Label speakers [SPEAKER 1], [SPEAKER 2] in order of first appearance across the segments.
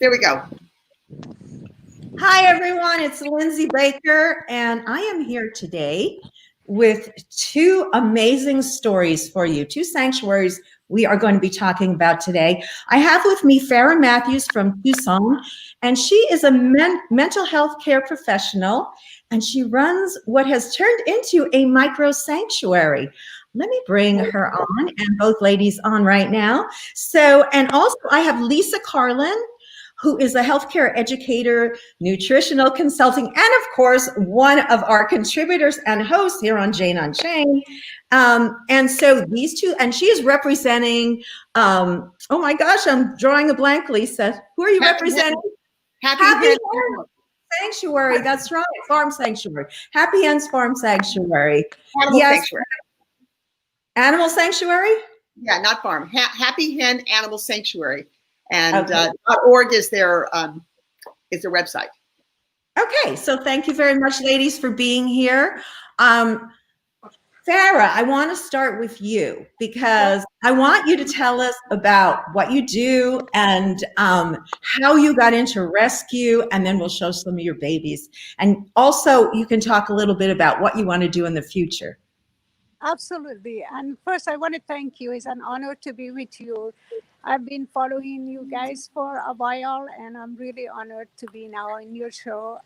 [SPEAKER 1] There we go.
[SPEAKER 2] Hi, everyone. It's Lindsey Baker, and I am here today with two amazing stories for you, two sanctuaries we are going to be talking about today. I have with me Farrah Matthews from Tucson, and she is a mental health care professional, and she runs what has turned into a micro sanctuary. Let me bring her on and both ladies on right now. And also I have Lisa Karlan, who is a healthcare educator, nutritional consulting, and of course, one of our contributors and hosts here on Jane Unchained. And so these two, and she is representing, oh my gosh, I'm drawing a blank, Lisa. Who are you representing?
[SPEAKER 1] Happy Hen
[SPEAKER 2] Sanctuary. That's right, Farm Sanctuary. Happy Hens Farm Sanctuary.
[SPEAKER 1] Animal Sanctuary.
[SPEAKER 2] Animal Sanctuary?
[SPEAKER 1] Yeah, not farm. Happy Hen Animal Sanctuary. And .org is their website.
[SPEAKER 2] Okay, so thank you very much, ladies, for being here. Farrah, I want to start with you because I want you to tell us about what you do and how you got into rescue, and then we'll show some of your babies. And also, you can talk a little bit about what you want to do in the future.
[SPEAKER 3] Absolutely. And first, I want to thank you. It's an honor to be with you. I've been following you guys for a while, and I'm really honored to be now in your show.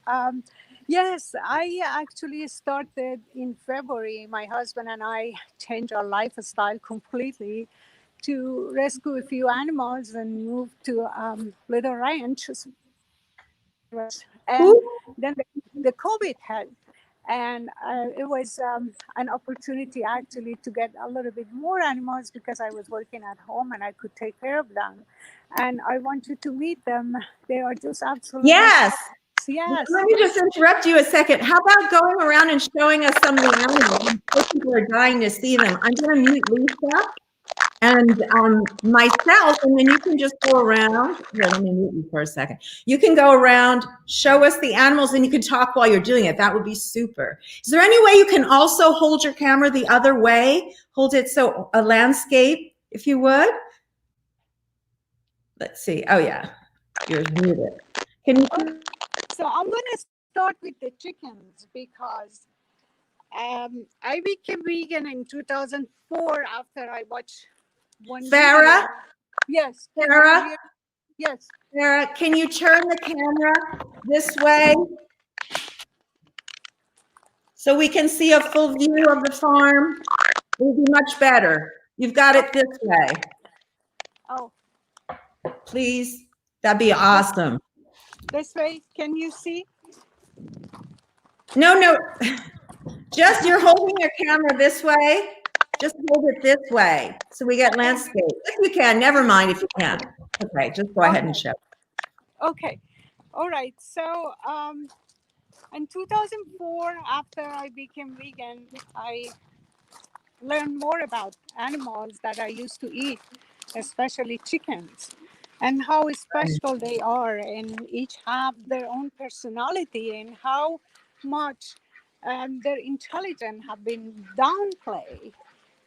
[SPEAKER 3] Yes, I actually started in February. My husband and I changed our lifestyle completely to rescue a few animals and move to little ranch. And then the COVID hit. And it was an opportunity actually to get a little bit more animals because I was working at home and I could take care of them. And I want you to meet them. They are just absolutely.
[SPEAKER 2] Yes.
[SPEAKER 3] Yes.
[SPEAKER 2] Let me just interrupt you a second. How about going around and showing us some of the animals? People are dying to see them. I'm going to mute Lisa and myself, and then you can just go around. Here, let me mute you for a second. You can go around, show us the animals, and you can talk while you're doing it. That would be super. Is there any way you can also hold your camera the other way? Hold it so a landscape, if you would. Let's see. Oh, yeah. You're muted. Can you?
[SPEAKER 3] So I'm going to start with the chickens because I became vegan in 2004 after I watched one
[SPEAKER 2] Farrah?
[SPEAKER 3] video. Yes.
[SPEAKER 2] Farrah?
[SPEAKER 3] Yes.
[SPEAKER 2] Farrah, can you turn the camera this way so we can see a full view of the farm? It will be much better. You've got it this way.
[SPEAKER 3] Oh.
[SPEAKER 2] Please, that'd be awesome.
[SPEAKER 3] This way, can you see?
[SPEAKER 2] No. Just you're holding your camera this way. Just hold it this way so we get landscape. If you can, never mind if you can't. Okay, just go ahead and show.
[SPEAKER 3] Okay. All right. So in 2004, after I became vegan, I learned more about animals that I used to eat, especially chickens, and how special they are, and each have their own personality, and how much their intelligence have been downplayed,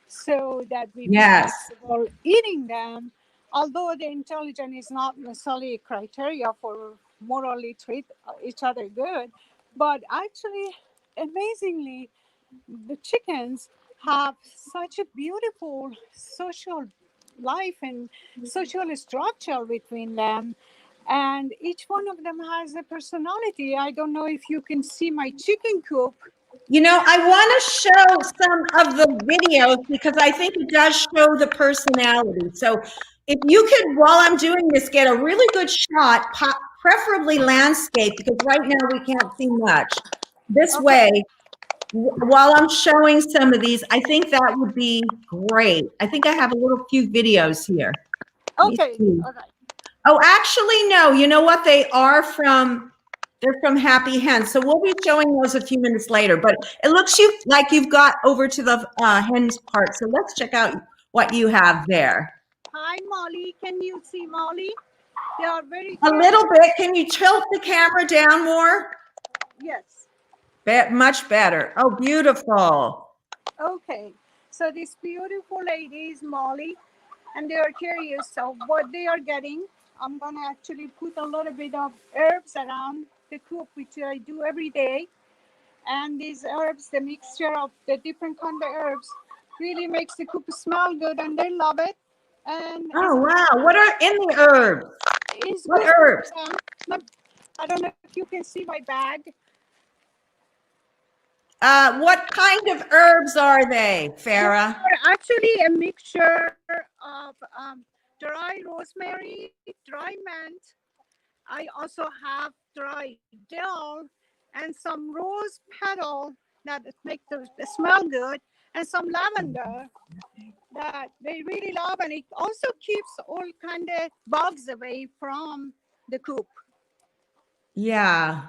[SPEAKER 3] so that we
[SPEAKER 2] Yes.
[SPEAKER 3] people eating them, although the intelligence is not necessarily a criteria for morally treat each other good, but actually, amazingly, the chickens have such a beautiful social life and social structure between them. And each one of them has a personality. I don't know if you can see my chicken coop.
[SPEAKER 2] You know, I want to show some of the videos because I think it does show the personality. So if you could, while I'm doing this, get a really good shot, preferably landscape, because right now we can't see much. This way, while I'm showing some of these, I think that would be great. I think I have a little few videos here.
[SPEAKER 3] Okay. Okay.
[SPEAKER 2] Oh, actually, no. You know what? They're from Happy Hens. So we'll be showing those a few minutes later. But it looks like you've got over to the hens part. So let's check out what you have there.
[SPEAKER 3] Hi, Molly. Can you see Molly? They are very
[SPEAKER 2] a little bit. Can you tilt the camera down more?
[SPEAKER 3] Yes.
[SPEAKER 2] Much better. Oh, beautiful.
[SPEAKER 3] Okay. So this beautiful lady is Molly, and they are curious of what they are getting I'm gonna actually put a little bit of herbs around the coop, which I do every day. And these herbs, the mixture of the different kind of herbs, really makes the coop smell good, and they love it. And
[SPEAKER 2] Oh, wow. What are in the herbs?
[SPEAKER 3] it's
[SPEAKER 2] What
[SPEAKER 3] good.
[SPEAKER 2] herbs?
[SPEAKER 3] I don't know if you can see my bag.
[SPEAKER 2] What kind of herbs are they, Farrah?
[SPEAKER 3] They're actually a mixture of dry rosemary, dry mint. I also have dry dill and some rose petal that make the smell good, and some lavender that they really love, and it also keeps all kind of bugs away from the coop.
[SPEAKER 2] Yeah.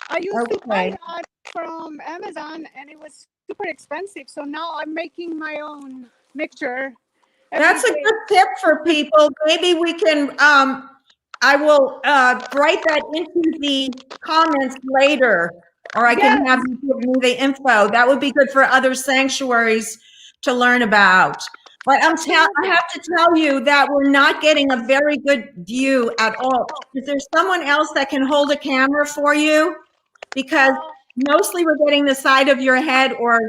[SPEAKER 3] I used to buy
[SPEAKER 2] Okay.
[SPEAKER 3] that from Amazon, and it was super expensive. So now I'm making my own mixture.
[SPEAKER 2] That's a good tip for people. Maybe we can, I will write that into the comments later, or I can have you give me the info. That would be good for other sanctuaries to learn about. But I have to tell you that we're not getting a very good view at all. Is there someone else that can hold a camera for you? Because mostly we're getting the side of your head or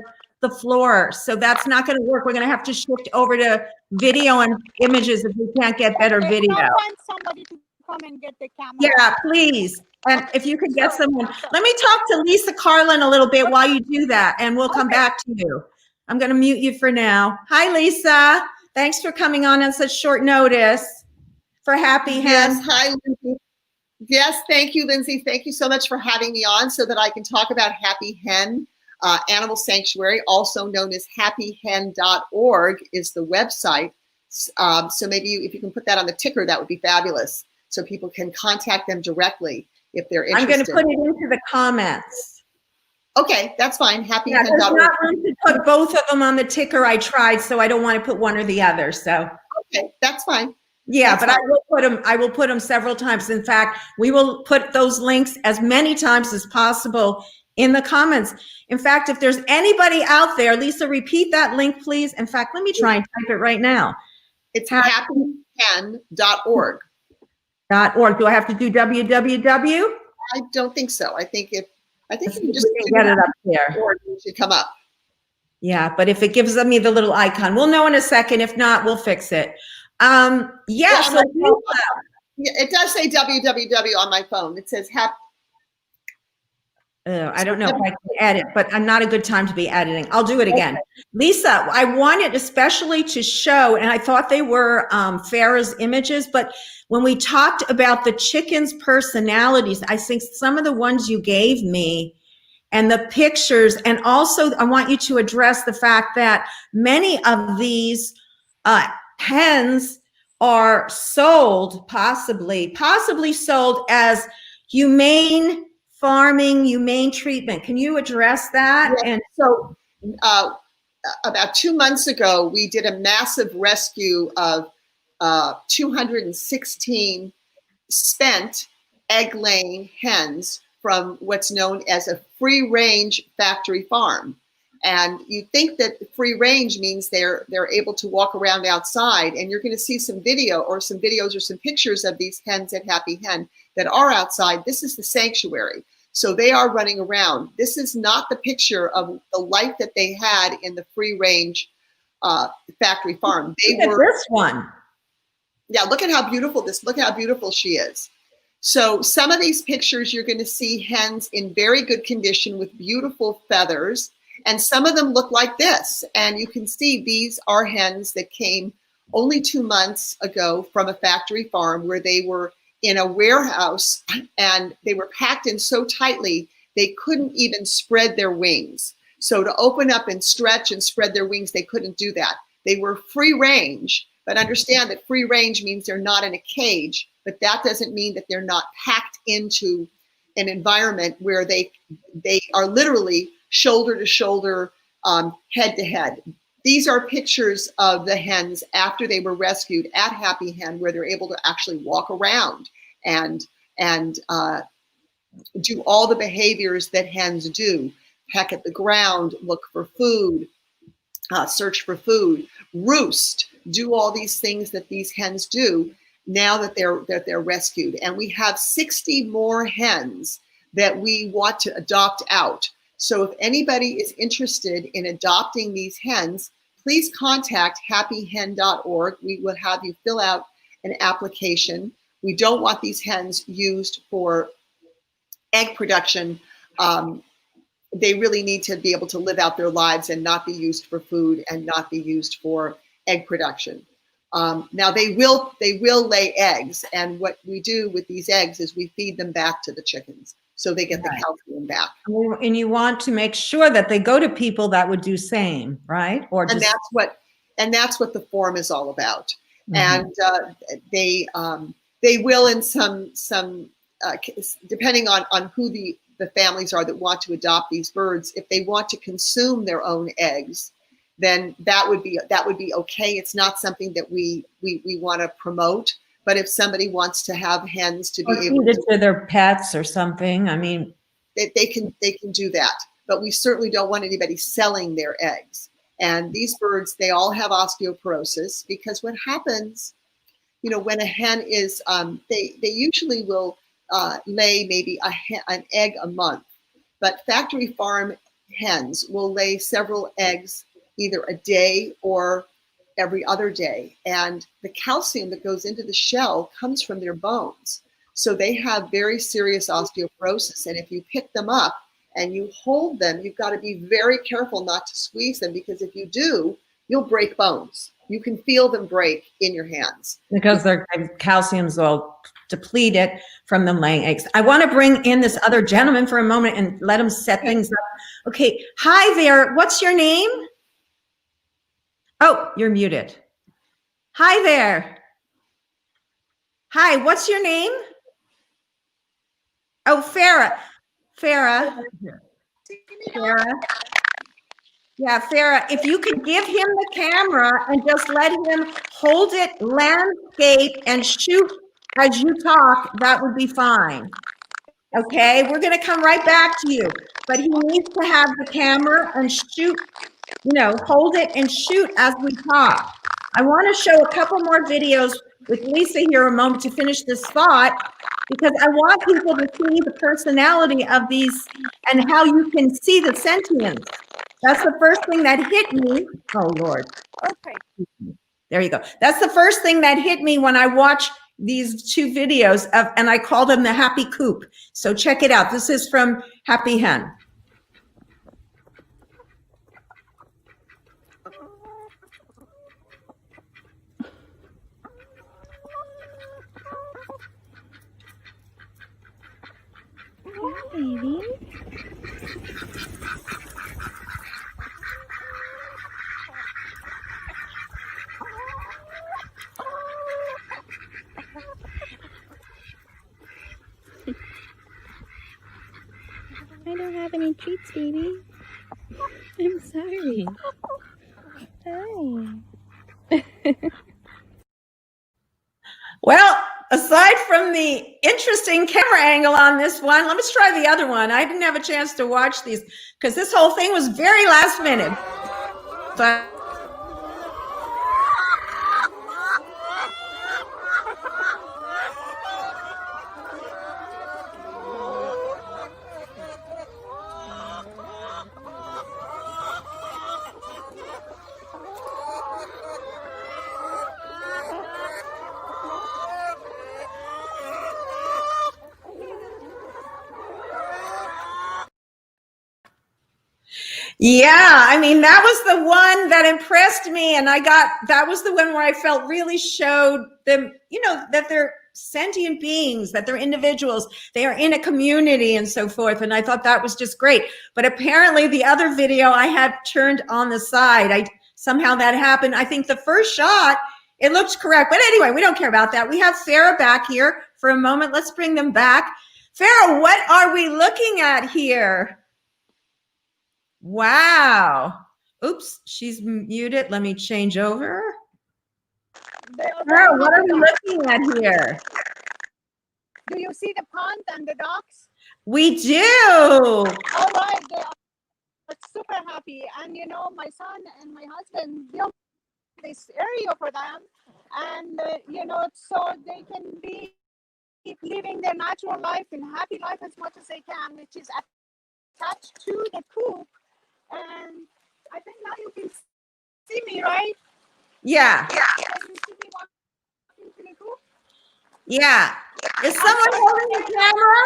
[SPEAKER 2] the floor. So that's not going to work. We're going to have to shift over to video and images if we can't get better video.
[SPEAKER 3] I'll find somebody to come and get the camera.
[SPEAKER 2] Yeah, please. And if you could get someone, let me talk to Lisa Karlan a little bit while you do that, and we'll come back to you. I'm going to mute you for now. Hi, Lisa. Thanks for coming on such short notice for Happy Hen.
[SPEAKER 1] Yes, hi, Lindsey. Yes, thank you, Lindsey. Thank you so much for having me on so that I can talk about Happy Hen Animal Sanctuary, also known as happyhen.org is the website. So maybe if you can put that on the ticker, that would be fabulous. So people can contact them directly if they're interested.
[SPEAKER 2] I'm going to put it into the comments.
[SPEAKER 1] Okay, that's fine.
[SPEAKER 2] Yeah, there's not room to put both of them on the ticker. I tried, so I don't want to put one or the other. So
[SPEAKER 1] okay, that's fine.
[SPEAKER 2] Yeah, that's but fine. I will put them several times. In fact, we will put those links as many times as possible in the comments. In fact, if there's anybody out there, Lisa, repeat that link, please. In fact, let me try and type it right now.
[SPEAKER 1] It's happyhen.org.
[SPEAKER 2] .org. Do I have to do www?
[SPEAKER 1] I don't think so. I think if you just
[SPEAKER 2] get it up there,
[SPEAKER 1] it should come up.
[SPEAKER 2] Yeah, but if it gives me the little icon, we'll know in a second. If not, we'll fix it. So
[SPEAKER 1] it does say www on my phone. It says
[SPEAKER 2] I don't know if I can edit, but I'm not a good time to be editing. I'll do it again. Okay. Lisa, I wanted especially to show, and I thought they were Farrah's images, but when we talked about the chickens' personalities, I think some of the ones you gave me and the pictures, and also I want you to address the fact that many of these hens are sold, possibly sold as humane farming, humane treatment. Can you address that?
[SPEAKER 1] Yeah. And so about 2 months ago, we did a massive rescue of 216 spent egg-laying hens from what's known as a free-range factory farm. And you think that free range means they're able to walk around outside, and you're going to see some videos or some pictures of these hens at Happy Hen that are outside. This is the sanctuary. So they are running around. This is not the picture of the life that they had in the free range factory farm.
[SPEAKER 2] This one.
[SPEAKER 1] Yeah, look at how beautiful she is. So some of these pictures, you're going to see hens in very good condition with beautiful feathers. And some of them look like this. And you can see these are hens that came only 2 months ago from a factory farm where they were in a warehouse and they were packed in so tightly they couldn't even spread their wings. So to open up and stretch and spread their wings, they couldn't do that. They were free range, but understand that free range means they're not in a cage, but that doesn't mean that they're not packed into an environment where they are literally shoulder to shoulder, head to head. These are pictures of the hens after they were rescued at Happy Hen, where they're able to actually walk around and do all the behaviors that hens do. Peck at the ground, look for food, search for food, roost, do all these things that these hens do. now that they're rescued. And we have 60 more hens that we want to adopt out. So if anybody is interested in adopting these hens, please contact happyhen.org. We will have you fill out an application. We don't want these hens used for egg production. They really need to be able to live out their lives and not be used for food and not be used for egg production. Now they will lay eggs, and what we do with these eggs is we feed them back to the chickens so they get the calcium back.
[SPEAKER 2] And you want to make sure that they go to people that would do same, right? Or just...
[SPEAKER 1] and that's what the forum is all about. And they will, in some depending on who the families are that want to adopt these birds, if they want to consume their own eggs, then that would be okay. It's not something that we want to promote. But if somebody wants to have hens to be able
[SPEAKER 2] to their pets or something, I mean,
[SPEAKER 1] they can do that. But we certainly don't want anybody selling their eggs. And these birds, they all have osteoporosis, because what happens, you know, when a hen is, they usually will lay maybe an egg a month, but factory farm hens will lay several eggs either a day or every other day. And the calcium that goes into the shell comes from their bones. So they have very serious osteoporosis. And if you pick them up and you hold them, you've got to be very careful not to squeeze them, because if you do, you'll break bones. You can feel them break in your hands.
[SPEAKER 2] Because their calcium's all depleted from them laying eggs. I want to bring in this other gentleman for a moment and let him set things up. Okay. Hi there. What's your name? Oh, you're muted. Hi there. Hi, what's your name? Oh, Farrah. Farrah. Yeah, Farrah, if you could give him the camera and just let him hold it landscape and shoot as you talk, that would be fine. Okay, we're going to come right back to you, but he needs to have the camera and shoot, you know, hold it and shoot as we talk. I want to show a couple more videos with Lisa here a moment to finish this thought, because I want people to see the personality of these and how you can see the sentience. That's the first thing that hit me. Oh, Lord.
[SPEAKER 3] Okay.
[SPEAKER 2] There you go. That's the first thing that hit me when I watched these two videos of, and I call them the Happy Coop. So check it out. This is from Happy Hen.
[SPEAKER 4] Hey, baby. I don't have any treats, baby. I'm sorry. Hi.
[SPEAKER 2] Well, aside from the interesting camera angle on this one, let's try the other one. I didn't have a chance to watch these because this whole thing was very last minute. But yeah, I mean, that was the one that impressed me. And that was the one where I felt really showed them, you know, that they're sentient beings, that they're individuals, they are in a community and so forth. And I thought that was just great. But apparently the other video I had turned on the side. Somehow that happened. I think the first shot, it looked correct. But anyway, we don't care about that. We have Farrah back here for a moment. Let's bring them back. Farrah, what are we looking at here? Wow. Oops, she's muted. Let me change over. Farrah, what are we looking at here?
[SPEAKER 3] Do you see the pond and the docks?
[SPEAKER 2] We do.
[SPEAKER 3] All right, they are super happy. And you know, my son and my husband, this area for them, and so they can be living their natural life and happy life as much as they can, which is attached to the coop. And I think now you can see me, right?
[SPEAKER 2] Yeah.
[SPEAKER 3] Can you see me walking to the coop?
[SPEAKER 2] Yeah. Is someone holding the camera?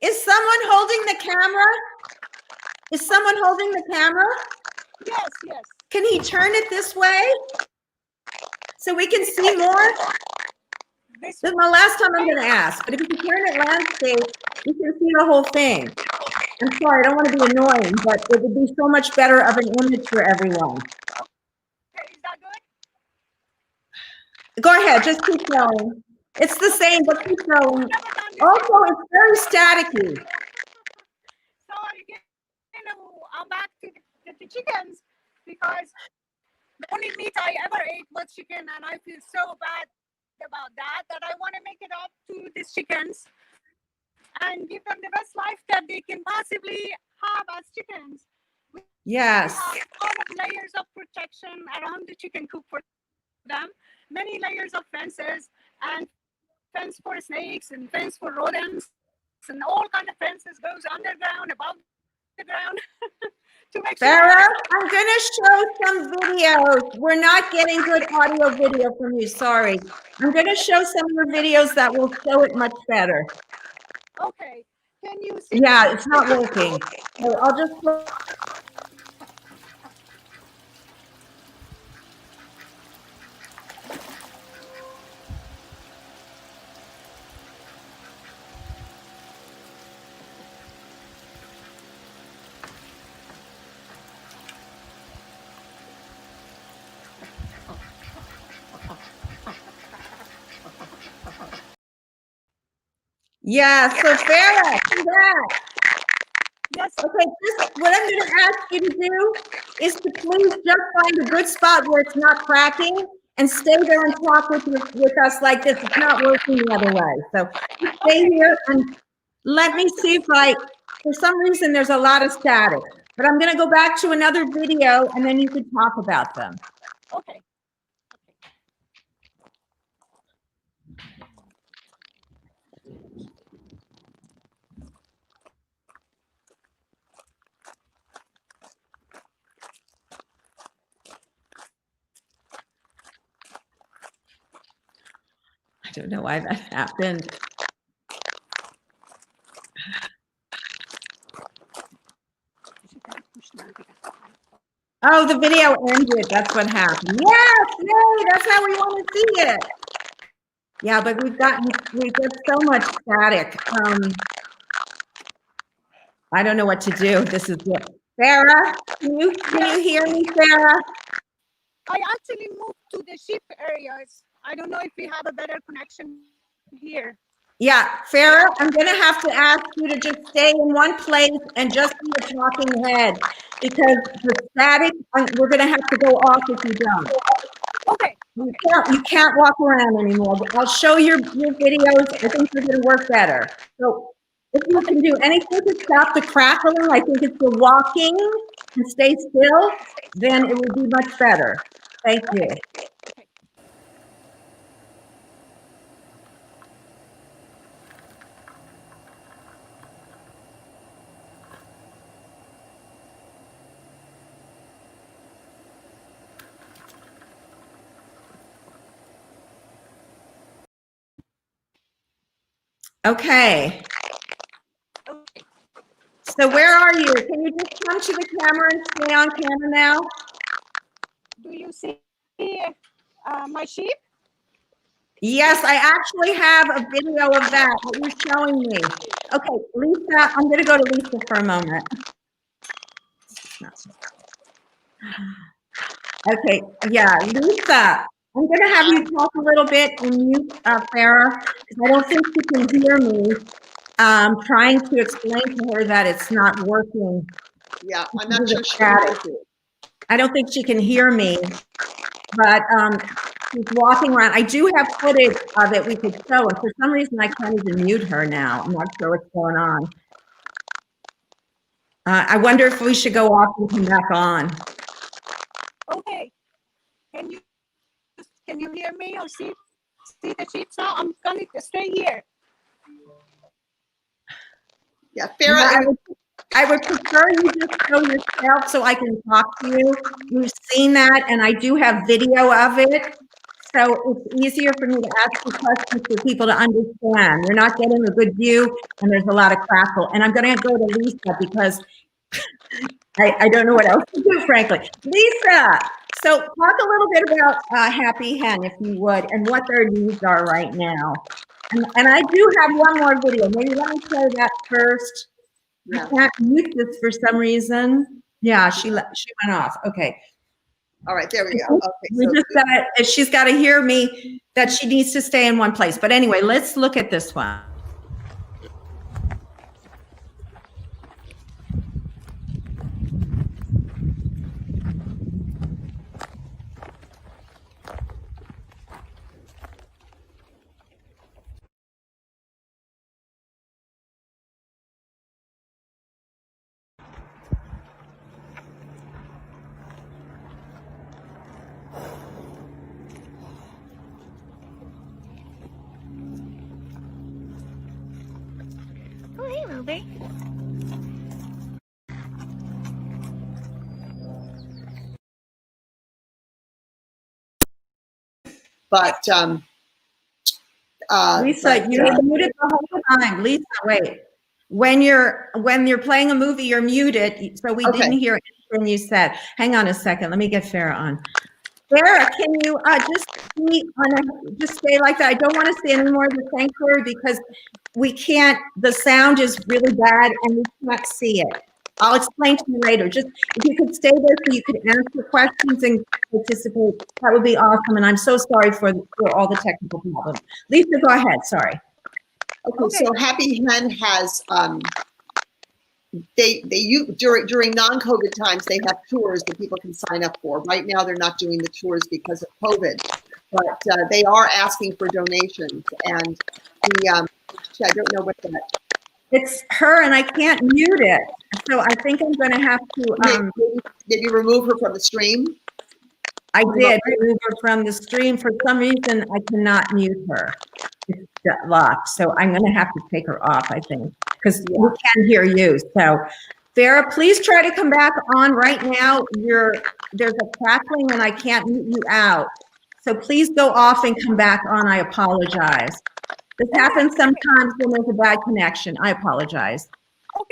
[SPEAKER 2] Is someone holding the camera? Is someone holding the camera?
[SPEAKER 3] Yes, yes.
[SPEAKER 2] Can he turn it this way so we can see more? This is my last time I'm going to ask, but if you can turn it landscape, you can see the whole thing. I'm sorry, I don't want to be annoying, but it would be so much better of an image for everyone.
[SPEAKER 3] Okay, is that good?
[SPEAKER 2] Go ahead, just keep going. It's the same, but keep going. Also, it's very staticky.
[SPEAKER 3] So I'm back to the chickens, because the only meat I ever ate was chicken, and I feel so bad about that I want to make it up to these chickens and give them the best life that they can possibly have as chickens.
[SPEAKER 2] Yes.
[SPEAKER 3] We have a lot of layers of protection around the chicken coop for them, many layers of fences, and fence for snakes and fence for rodents, and all kind of fences goes underground, above the ground. To make
[SPEAKER 2] Farrah,
[SPEAKER 3] sure.
[SPEAKER 2] I'm going to show some videos. We're not getting good audio video from you, sorry. I'm going to show some of your videos that will show it much better.
[SPEAKER 3] Okay, can you see?
[SPEAKER 2] Yeah, it's not working. So I'll just. Yeah, so Farrah, come back.
[SPEAKER 3] Yes.
[SPEAKER 2] Okay, what I'm going to ask you to do is to please just find a good spot where it's not cracking and stay there and talk with us like this. It's not working the other way. So just stay here and let me see if for some reason, there's a lot of static. But I'm going to go back to another video and then you can talk about them.
[SPEAKER 3] Okay.
[SPEAKER 2] I don't know why that happened. Oh, the video ended. That's what happened. Yes, yay, that's how we want to see it. Yeah, but we've got so much static. I don't know what to do. This is it. Farrah, can you hear me, Farrah?
[SPEAKER 3] I actually moved to the sheep areas. I don't know if we have a better connection here.
[SPEAKER 2] Yeah, Farrah, I'm going to have to ask you to just stay in one place and just be a talking head, because the static, we're going to have to go off if you don't.
[SPEAKER 3] Okay.
[SPEAKER 2] You can't walk around anymore. I'll show your videos. I think they're going to work better. So if you can do anything to stop the crackling, I think it's the walking and stay still, then it will be much better. Thank you. Okay. So where are you? Can you just come to the camera and stay on camera now?
[SPEAKER 3] Do you see my sheep?
[SPEAKER 2] Yes, I actually have a video of that, what you're showing me. Okay, Lisa, I'm going to go to Lisa for a moment. Okay, yeah, Lisa, I'm going to have you talk a little bit and mute Farrah, because I don't think she can hear me. Trying to explain to her that it's not working.
[SPEAKER 1] Yeah, I'm not sure she can hear you.
[SPEAKER 2] I don't think she can hear me, but she's walking around. I do have footage of it we could show, and for some reason I can't even mute her now. I'm not sure what's going on. I wonder if we should go off and come back on.
[SPEAKER 3] Okay. Can you hear me or see the sheep now? I'm going to stay here.
[SPEAKER 1] Yeah, Farrah.
[SPEAKER 2] I would prefer you just show yourself so I can talk to you. You've seen that, and I do have video of it. So it's easier for me to ask you questions for people to understand. You're not getting a good view, and there's a lot of crackle. And I'm going to go to Lisa because I don't know what else to do, frankly. Lisa, so talk a little bit about Happy Hen, if you would, and what their needs are right now. And I do have one more video. Maybe let me play that first.
[SPEAKER 1] Yeah.
[SPEAKER 2] I can't mute this for some reason. Yeah, she went off. Okay.
[SPEAKER 1] All right, there we go. Okay.
[SPEAKER 2] We just got she's got to hear me that she needs to stay in one place. But anyway, let's look at this one.
[SPEAKER 4] Oh, hey, Ruby.
[SPEAKER 1] But
[SPEAKER 2] Lisa, you're muted the whole time. Lisa, wait. When you're playing a movie, you're muted, so we didn't hear anything you said. Hang on a second. Let me get Farrah on. Farrah, can you just stay like that? I don't want to see any more of the sanctuary because we can't. The sound is really bad, and we can't see it. I'll explain to you later. Just if you could stay there so you could answer questions and participate, that would be awesome. And I'm so sorry for all the technical problems. Lisa, go ahead. Sorry.
[SPEAKER 1] Okay. So Happy Hen has during non-COVID times they have tours that people can sign up for. Right now they're not doing the tours because of COVID, but they are asking for donations. And I don't know what that.
[SPEAKER 2] It's her, and I can't mute it. So I think I'm going to have to.
[SPEAKER 1] Did you remove her from the stream?
[SPEAKER 2] I did remove her from the stream. For some reason, I cannot mute her. It's locked. So I'm going to have to take her off, I think, because we can hear you. So, Farrah, please try to come back on right now. There's a crackling, and I can't mute you out. So please go off and come back on. I apologize. This happens sometimes when there's a bad connection. I apologize.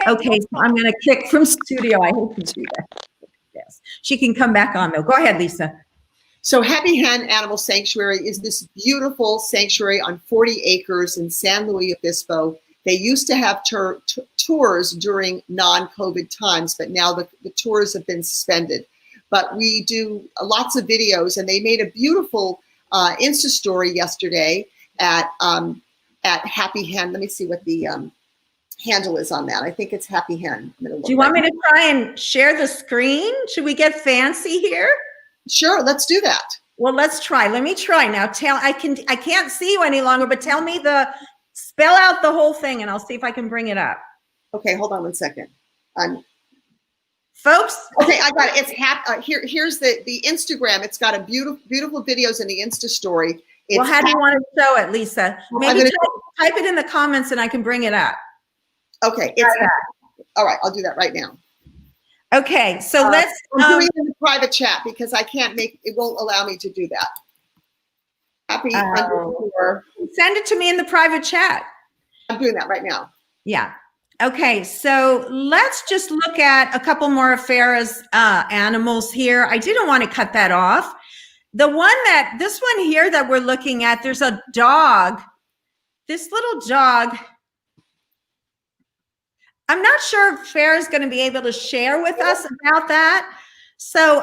[SPEAKER 2] Okay, so I'm going to kick from studio. I hate to do that. Yes, she can come back on though. Go ahead, Lisa.
[SPEAKER 1] So Happy Hen Animal Sanctuary is this beautiful sanctuary on 40 acres in San Luis Obispo. They used to have tours during non-COVID times, but now the tours have been suspended. But we do lots of videos, and they made a beautiful Insta story yesterday at Happy Hen. Let me see what the handle is on that. I think it's Happy Hen.
[SPEAKER 2] Do you want me to try and share the screen? Should we get fancy here?
[SPEAKER 1] Sure, let's do that.
[SPEAKER 2] Well, let's try. Let me try now. I can't see you any longer, but tell me spell out the whole thing, and I'll see if I can bring it up.
[SPEAKER 1] Okay, hold on one second.
[SPEAKER 2] Folks.
[SPEAKER 1] Okay, I got it. It's here's the Instagram. It's got a beautiful videos in the Insta story.
[SPEAKER 2] Well, how do you want to show it, Lisa? Maybe type it in the comments, and I can bring it up.
[SPEAKER 1] Okay, all right. I'll do that right now.
[SPEAKER 2] Okay, so let's.
[SPEAKER 1] I'm doing it in the private chat because I can't it won't allow me to do that. Happy underscore.
[SPEAKER 2] Send it to me in the private chat.
[SPEAKER 1] I'm doing that right now.
[SPEAKER 2] Yeah. Okay, so let's just look at a couple more of Farrah's animals here. I didn't want to cut that off. This one here that we're looking at, there's a dog. This little dog. I'm not sure if Farrah's going to be able to share with us about that. So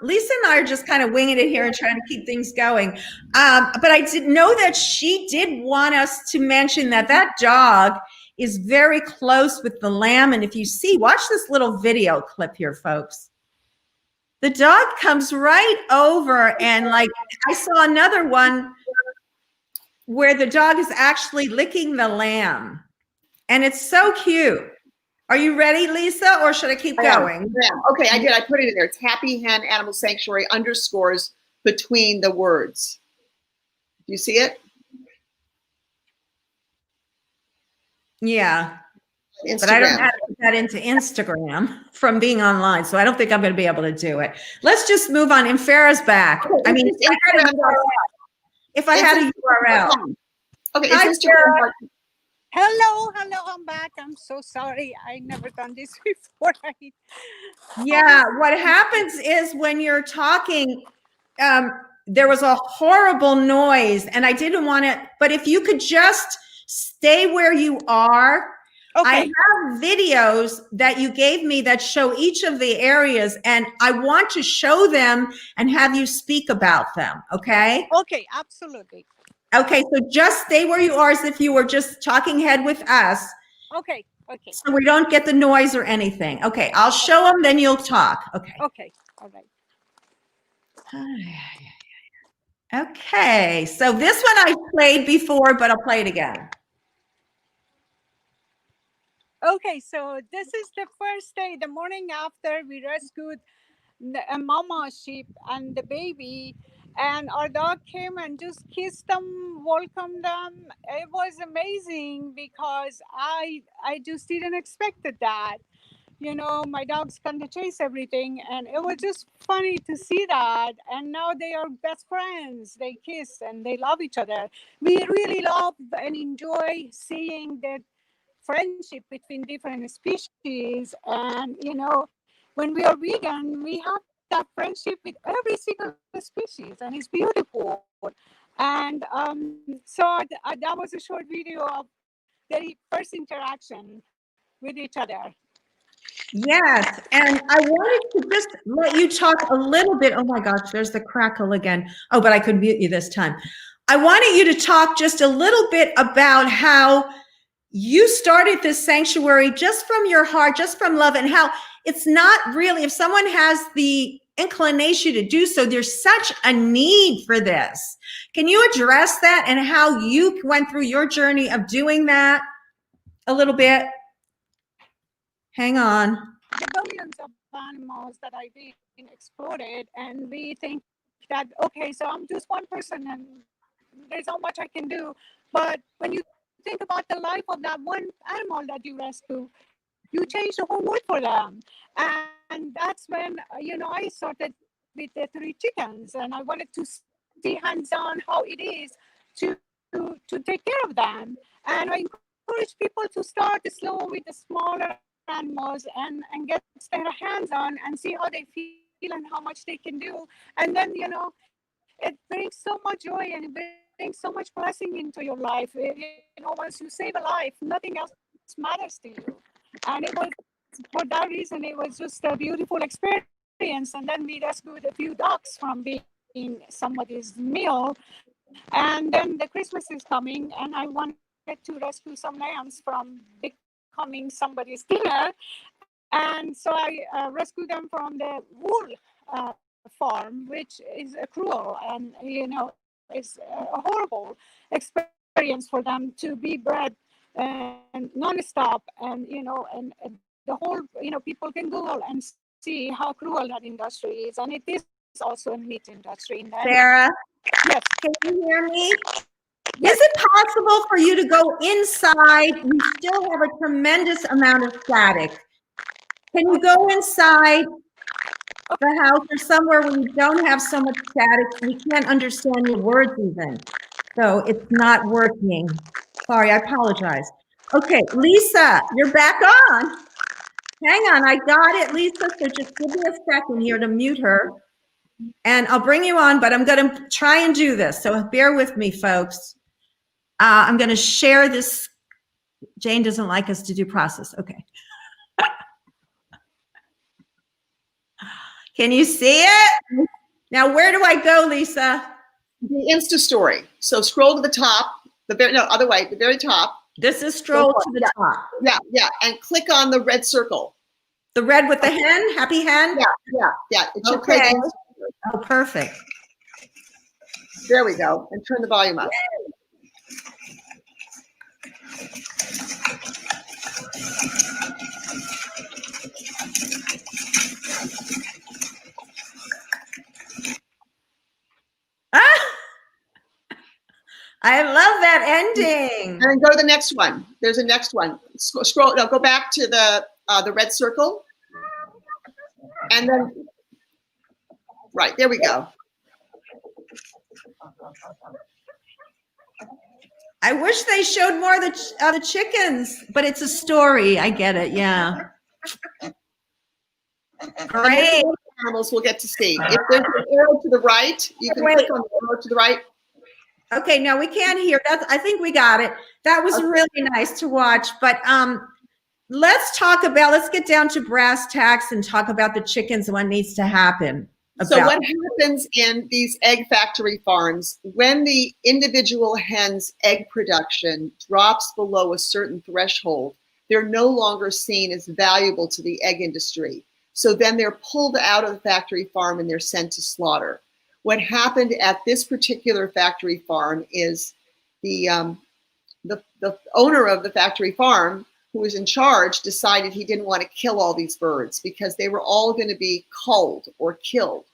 [SPEAKER 2] Lisa and I are just kind of winging it here and trying to keep things going. But I did know that she did want us to mention that dog is very close with the lamb. And if you see, watch this little video clip here, folks. The dog comes right over, and like I saw another one where the dog is actually licking the lamb. And it's so cute. Are you ready, Lisa, or should I keep going?
[SPEAKER 1] Yeah. Okay, I did. I put it in there. It's Happy Hen Animal Sanctuary _ between the words. Do you see it?
[SPEAKER 2] Yeah.
[SPEAKER 1] Instagram.
[SPEAKER 2] But I don't have to put that into Instagram from being online, so I don't think I'm going to be able to do it. Let's just move on. And Farrah's back.
[SPEAKER 1] Okay,
[SPEAKER 2] I mean, if I had a URL.
[SPEAKER 1] Okay,
[SPEAKER 2] Hi,
[SPEAKER 1] is Instagram?
[SPEAKER 3] Hello, I'm back. I'm so sorry. I never done this before.
[SPEAKER 2] Yeah, what happens is when you're talking, there was a horrible noise and I didn't want it, but if you could just stay where you are. Okay. I have videos that you gave me that show each of the areas and I want to show them and have you speak about them, okay?
[SPEAKER 3] Okay, absolutely.
[SPEAKER 2] Okay, so just stay where you are as if you were just talking head with us.
[SPEAKER 3] Okay, okay.
[SPEAKER 2] So we don't get the noise or anything. Okay, I'll show them, then you'll talk. Okay.
[SPEAKER 3] Okay, all right.
[SPEAKER 2] Okay, so this one I played before, but I'll play it again.
[SPEAKER 3] Okay, so this is the first day, the morning after we rescued a mama sheep and the baby, and our dog came and just kissed them, welcomed them. It was amazing because I just didn't expect that. You know, my dogs kind of chase everything, and it was just funny to see that. And now they are best friends. They kiss and they love each other. We really love and enjoy seeing that friendship between different species. And you know, when we are vegan, we have that friendship with every single species, and it's beautiful. And so that was a short video of the first interaction with each other.
[SPEAKER 2] Yes, and I wanted to just let you talk a little bit. Oh my gosh, there's the crackle again. Oh, but I could mute you this time. I wanted you to talk just a little bit about how you started this sanctuary just from your heart, just from love, and how it's not really, if someone has the inclination to do so, there's such a need for this. Can you address that and how you went through your journey of doing that a little bit? Hang on.
[SPEAKER 3] The billions of animals that I've been explored, and we think that, okay, so I'm just one person and there's not much I can do. But when you think about the life of that one animal that you rescue, you change the whole world for them. And that's when, you know, I started with the 3 chickens, and I wanted to see hands-on how it is to take care of them. And I encourage people to start slow with the smaller animals and get their hands on and see how they feel and how much they can do. And then, you know, it brings so much joy and it brings so much blessing into your life. You know, once you save a life, nothing else matters to you. And it was, for that reason, it was just a beautiful experience. And then we rescued a few ducks from being somebody's meal. And then the Christmas is coming, and I wanted to rescue some lambs from becoming somebody's dinner. And so I rescued them from the wool farm, which is cruel, and you know, it's a horrible experience for them to be bred and non-stop. And you know, and the whole, you know, people can Google and see how cruel that industry is, and it is also a meat industry.
[SPEAKER 2] Farrah,
[SPEAKER 3] yes,
[SPEAKER 2] can you hear me? Is it possible for you to go inside? We still have a tremendous amount of static. Can you go inside the house or somewhere where you don't have so much static? We can't understand your words even. So it's not working. Sorry, I apologize. Okay, Lisa, you're back on. Hang on, I got it, Lisa. So just give me a second here to mute her. And I'll bring you on, but I'm going to try and do this. So bear with me, folks. I'm going to share this. Jane doesn't like us to do process. Okay. Can you see it? Now, where do I go, Lisa?
[SPEAKER 1] The Insta story. So scroll to the top, other way, the very top.
[SPEAKER 2] This is scroll to the top.
[SPEAKER 1] Yeah, and click on the red circle.
[SPEAKER 2] The red with the hen, happy hen?
[SPEAKER 1] Yeah. It should
[SPEAKER 2] okay. Oh, perfect.
[SPEAKER 1] There we go. And turn the volume up. then go to the next one. There's a next one. Scroll, no, go back to the red circle. And then, right, there we go.
[SPEAKER 2] I wish they showed more of the chickens, but it's a story. I get it. Yeah. Great.
[SPEAKER 1] Animals we'll get to see. If there's an arrow to the right, you can click on the arrow to the right.
[SPEAKER 2] Okay, no, we can't hear that. I think we got it. That was really nice to watch. But let's get down to brass tacks and talk about the chickens and what needs to happen.
[SPEAKER 1] So what happens in these egg factory farms, when the individual hen's egg production drops below a certain threshold, they're no longer seen as valuable to the egg industry. So then they're pulled out of the factory farm and they're sent to slaughter. What happened at this particular factory farm is the owner of the factory farm, who was in charge, decided he didn't want to kill all these birds because they were all going to be culled or killed.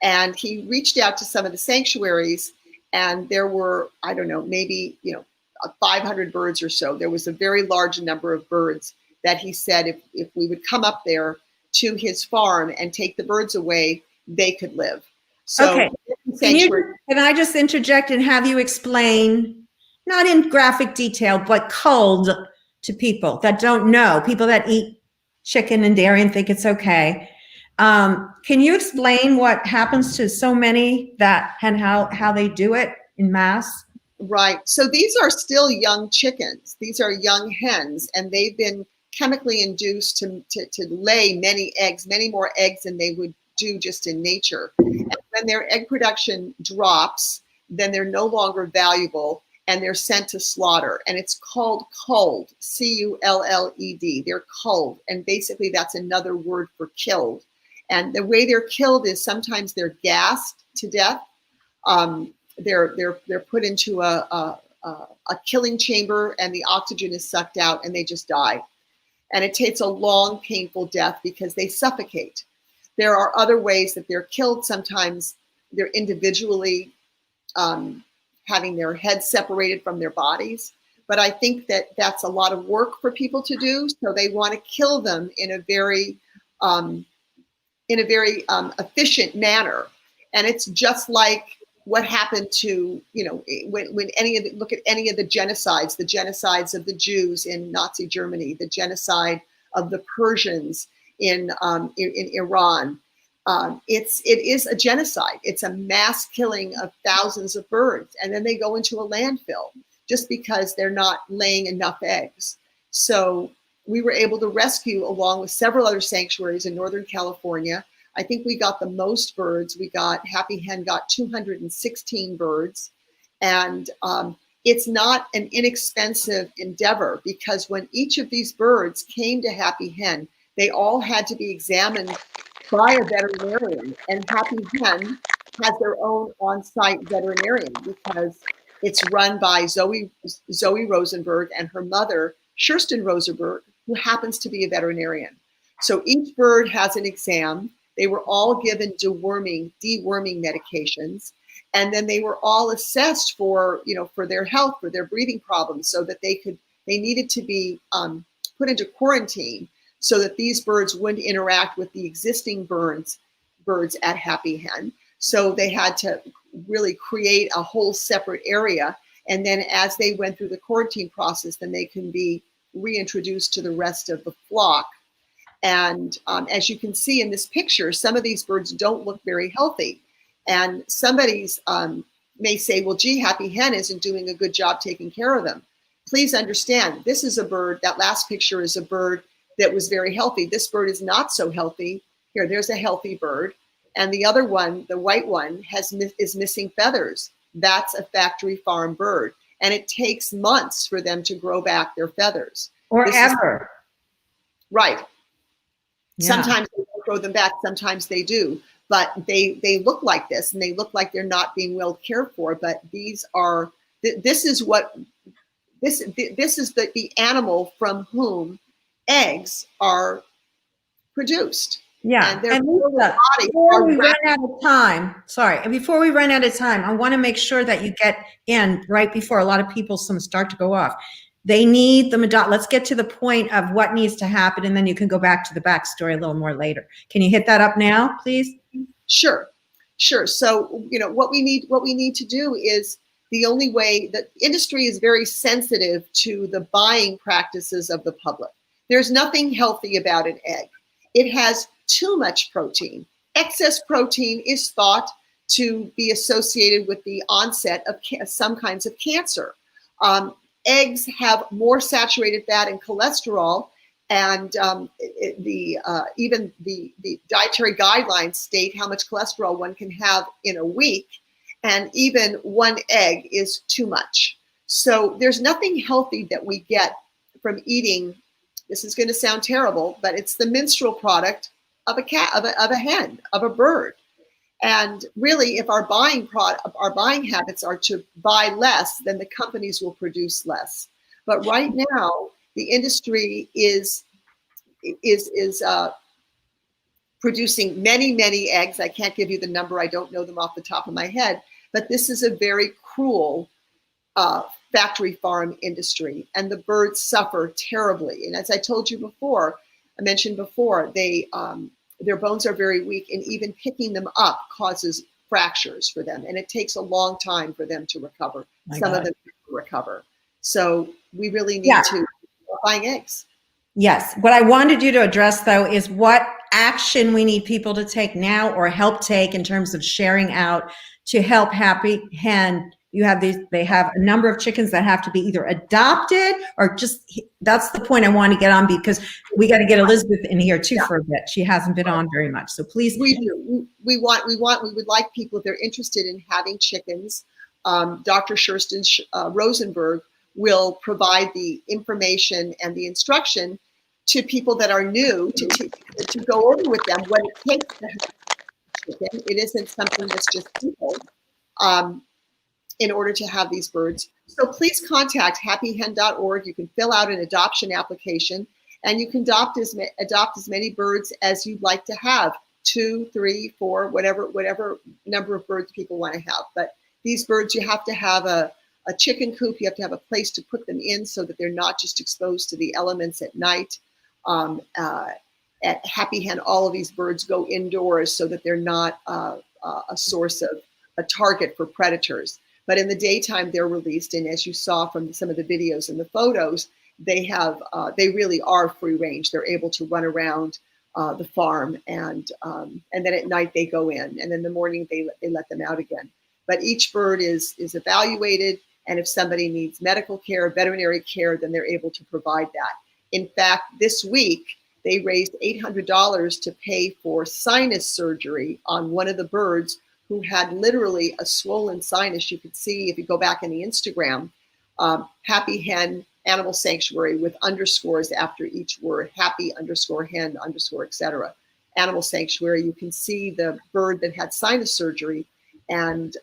[SPEAKER 1] And he reached out to some of the sanctuaries, and there were, I don't know, maybe 500 birds or so. There was a very large number of birds that he said if we would come up there to his farm and take the birds away, they could live. So
[SPEAKER 2] okay. Can I just interject and have you explain, not in graphic detail, but culled to people that don't know, people that eat chicken and dairy and think it's okay. Can you explain what happens to so many and how they do it in mass?
[SPEAKER 1] Right. So these are still young chickens. These are young hens, and they've been chemically induced to lay many more eggs than they would do just in nature. And when their egg production drops, then they're no longer valuable and they're sent to slaughter. And it's called culled, C-U-L-L-E-D. They're culled. And basically that's another word for killed. And the way they're killed is sometimes they're gassed to death. They're put into a killing chamber and the oxygen is sucked out and they just die. And it takes a long, painful death because they suffocate. There are other ways that they're killed. Sometimes they're individually having their heads separated from their bodies. But I think that that's a lot of work for people to do. So they want to kill them in a very efficient manner. And it's just like what happened to, when look at any of the genocides of the Jews in Nazi Germany, the genocide of the Persians in Iran. It is a genocide. It's a mass killing of thousands of birds. And then they go into a landfill just because they're not laying enough eggs. So we were able to rescue, along with several other sanctuaries in Northern California. I think we got the most birds. Happy Hen got 216 birds. And it's not an inexpensive endeavor because when each of these birds came to Happy Hen, they all had to be examined by a veterinarian. And Happy Hen has their own on-site veterinarian because it's run by Zoe Rosenberg and her mother, Kirsten Rosenberg, who happens to be a veterinarian. So each bird has an exam. They were all given deworming medications. And then they were all assessed for their health, for their breathing problems, so that they needed to be put into quarantine so that these birds wouldn't interact with the existing birds at Happy Hen. So they had to really create a whole separate area. And then as they went through the quarantine process, then they can be reintroduced to the rest of the flock. And as you can see in this picture, some of these birds don't look very healthy. And somebody's may say, well, gee, Happy Hen isn't doing a good job taking care of them. Please understand, this is a bird, that last picture is a bird that was very healthy. This bird is not so healthy. Here, there's a healthy bird. And the other one, the white one, is missing feathers. That's a factory farm bird. And it takes months for them to grow back their feathers.
[SPEAKER 2] Or ever.
[SPEAKER 1] Right.
[SPEAKER 2] Yeah. Sometimes
[SPEAKER 1] they don't grow them back, sometimes they do. But they look like this, and they look like they're not being well cared for. But this is the animal from whom eggs are produced.
[SPEAKER 2] Yeah,
[SPEAKER 1] and their
[SPEAKER 2] and
[SPEAKER 1] fertile
[SPEAKER 2] Lisa,
[SPEAKER 1] bodies
[SPEAKER 2] before
[SPEAKER 1] are
[SPEAKER 2] we run out of time, and before we run out of time, I want to make sure that you get in right before a lot of people start to go off. They need the let's get to the point of what needs to happen, and then you can go back to the backstory a little more later. Can you hit that up now, please?
[SPEAKER 1] Sure. So, what we need to do is, the only way that industry is very sensitive to the buying practices of the public. There's nothing healthy about an egg. It has too much protein. Excess protein is thought to be associated with the onset of some kinds of cancer. Eggs have more saturated fat and cholesterol, and even the dietary guidelines state how much cholesterol one can have in a week, and even one egg is too much. So there's nothing healthy that we get from eating. This is going to sound terrible, but it's the menstrual product of a cat, of a hen, of a bird. And really, if our buying habits are to buy less, then the companies will produce less. But right now, the industry is producing many eggs. I can't give you the number. I don't know them off the top of my head. But this is a very cruel factory farm industry, and the birds suffer terribly. And as I mentioned before, their bones are very weak, and even picking them up causes fractures for them, and it takes a long time for them to recover. Some of them recover. So we really need to buying eggs.
[SPEAKER 2] Yes. What I wanted you to address, though, is what action we need people to take now or help take in terms of sharing out to help Happy Hen. They have a number of chickens that have to be either adopted or that's the point I want to get on, because we got to get Elizabeth in here too for a bit. She hasn't been on very much. So please.
[SPEAKER 1] We do. We would like people, if they're interested in having chickens, Dr. Sherston Rosenberg will provide the information and the instruction to people that are new to go over with them what it takes to have a chicken. It isn't something that's just people. In order to have these birds. So please contact happyhen.org. You can fill out an adoption application, and you can adopt as many birds as you'd like to have, 2, 3, 4, whatever number of birds people want to have. But these birds, you have to have a chicken coop. You have to have a place to put them in so that they're not just exposed to the elements at night. At Happy Hen, all of these birds go indoors so that they're not a source of a target for predators. But in the daytime, they're released, and as you saw from some of the videos and the photos, they really are free range. They're able to run around the farm, and then at night they go in, and in the morning they let them out again. But each bird is evaluated, and if somebody needs medical care, veterinary care, then they're able to provide that. In fact, this week they raised $800 to pay for sinus surgery on one of the birds who had literally a swollen sinus. You could see if you go back in the Instagram, Happy Hen Animal Sanctuary with underscores after each word, happy_hen_, etc. Animal Sanctuary, you can see the bird that had sinus surgery. And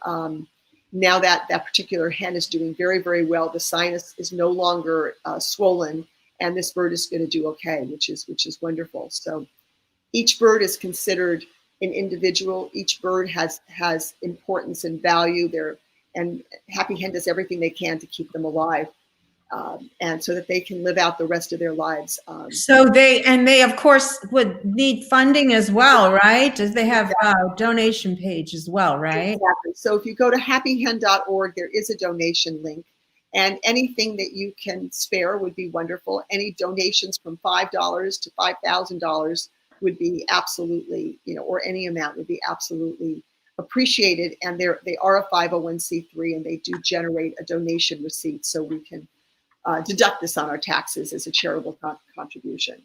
[SPEAKER 1] now that particular hen is doing very, very well. The sinus is no longer swollen, and this bird is going to do okay, which is wonderful. So each bird is considered an individual. Each bird has importance and value there, and Happy Hen does everything they can to keep them alive, and so that they can live out the rest of their lives.
[SPEAKER 2] So they of course would need funding as well, right? Does they have a donation page as well, right?
[SPEAKER 1] Exactly. So if you go to happyhen.org, there is a donation link, and anything that you can spare would be wonderful. Any donations from $5 to $5,000 would be absolutely, or any amount would be absolutely appreciated. And they are a 501c3, and they do generate a donation receipt, so we can deduct this on our taxes as a charitable contribution.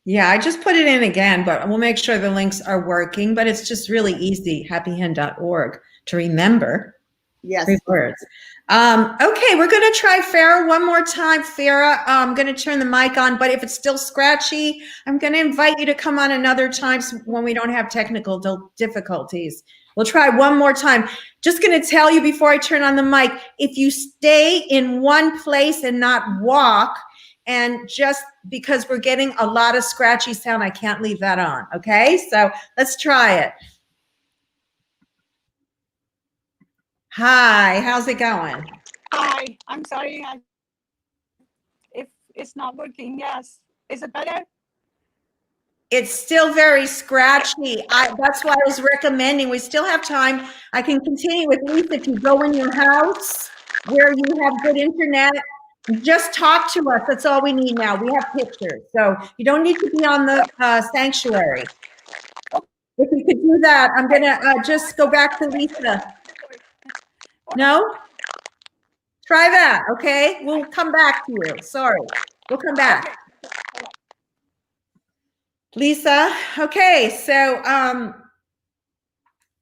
[SPEAKER 2] Yeah, I just put it in again, but we'll make sure the links are working. But it's just really easy, happyhen.org, to remember.
[SPEAKER 1] Yes.
[SPEAKER 2] 3 words. Okay, we're going to try Farrah one more time. Farrah, I'm going to turn the mic on, but if it's still scratchy, I'm going to invite you to come on another time when we don't have technical difficulties. We'll try one more time. Just going to tell you before I turn on the mic, if you stay in one place and not walk, And just because we're getting a lot of scratchy sound, I can't leave that on. Okay, so let's try it. Hi, how's it going?
[SPEAKER 3] Hi, I'm sorry if it's not working. Yes, is it better?
[SPEAKER 2] It's still very scratchy. That's why I was recommending, we still have time. I can continue with Lisa. If you go in your house where you have good internet, just talk to us. That's all we need now. We have pictures. So you don't need to be on the sanctuary. If you could do that, I'm going to just go back to Lisa. No? Try that, okay? We'll come back to you. Sorry. We'll come back. Lisa, okay, so,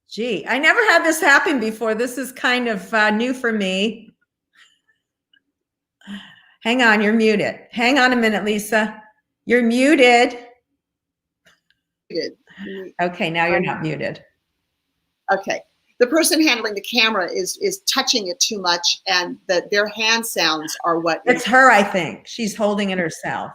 [SPEAKER 2] gee, I never had this happen before. This is kind of new for me. Hang on, you're muted. Hang on a minute, Lisa. You're muted. Okay, now you're not muted.
[SPEAKER 1] Okay. The person handling the camera is touching it too much, and their hand sounds are what.
[SPEAKER 2] It's her, I think. She's holding it herself.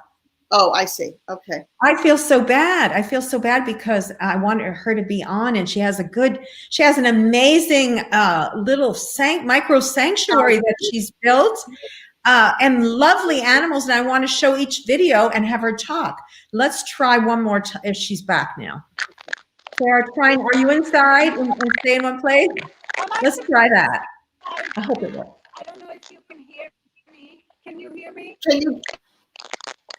[SPEAKER 1] Oh, I see. Okay.
[SPEAKER 2] I feel so bad. I feel so bad because I want her to be on, and she has an amazing little micro sanctuary that she's built, and lovely animals. And I want to show each video and have her talk. Let's try one more time if she's back now. Sarah, are you inside and stay in one place? Let's try that. I hope it works.
[SPEAKER 3] I don't know if you can hear me. Can you hear me?
[SPEAKER 1] Can you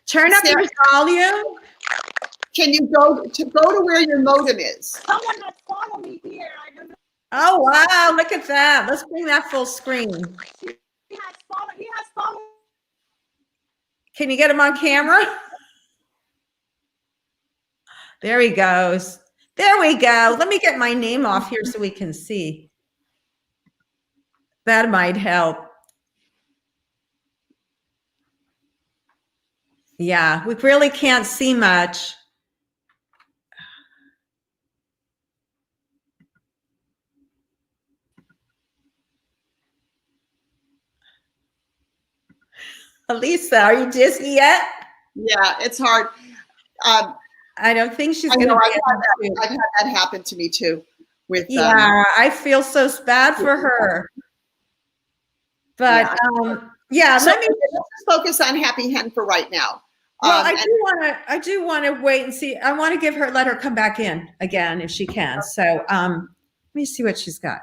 [SPEAKER 2] turn up your volume?
[SPEAKER 1] Can you go to where your modem is?
[SPEAKER 3] Someone has followed me here. I don't know.
[SPEAKER 2] Oh wow! Look at that. Let's bring that full screen.
[SPEAKER 3] He has followed.
[SPEAKER 2] Can you get him on camera? There he goes. There we go. Let me get my name off here so we can see. That might help. Yeah, we really can't see much. Lisa, are you dizzy yet?
[SPEAKER 1] Yeah, it's hard.
[SPEAKER 2] I don't think she's going to be.
[SPEAKER 1] I've had that happen to me too.
[SPEAKER 2] Yeah, I feel so bad for her. But yeah,
[SPEAKER 1] so
[SPEAKER 2] let's
[SPEAKER 1] focus on Happy Hen for right now.
[SPEAKER 2] Well, I do want to wait and see. I want to let her come back in again if she can. So let me see what she's got.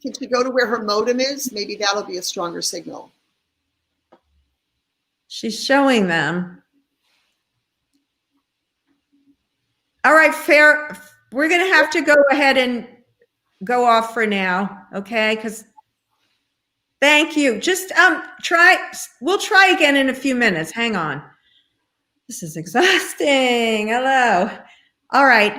[SPEAKER 1] Can she go to where her modem is? Maybe that'll be a stronger signal.
[SPEAKER 2] She's showing them. All right, Farrah, we're going to have to go ahead and go off for now, okay? Because thank you. Just we'll try again in a few minutes. Hang on. This is exhausting. Hello. All right.